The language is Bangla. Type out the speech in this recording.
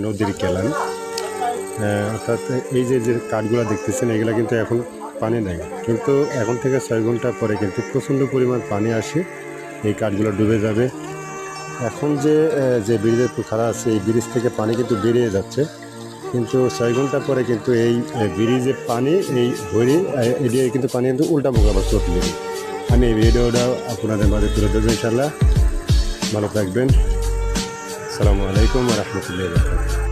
নদীর কেলান। অর্থাৎ এই যে কাঠগুলো দেখতেছেন এগুলো কিন্তু এখন পানি নেই, কিন্তু এখন থেকে 6 ঘন্টা পরে কিন্তু প্রচণ্ড পরিমাণ পানি আসে, এই কাঠগুলো ডুবে যাবে। এখন যে ব্রিজের খাড়া আছে এই ব্রিজ থেকে পানি কিন্তু বেরিয়ে যাচ্ছে, কিন্তু 6 ঘন্টা পরে কিন্তু এই ব্রিজের পানি এই ভরি এদিকে কিন্তু পানি কিন্তু উল্টা মুখ আবার চোট নেবে। আমি এই ভিডিওটা আপনাদের মাঝে তুলে দেবো ইনশাল্লাহ। ভালো থাকবেন। আসসালামু আলাইকুম ওয়া রাহমাতুল্লাহি ওয়া বারাকাতুহু।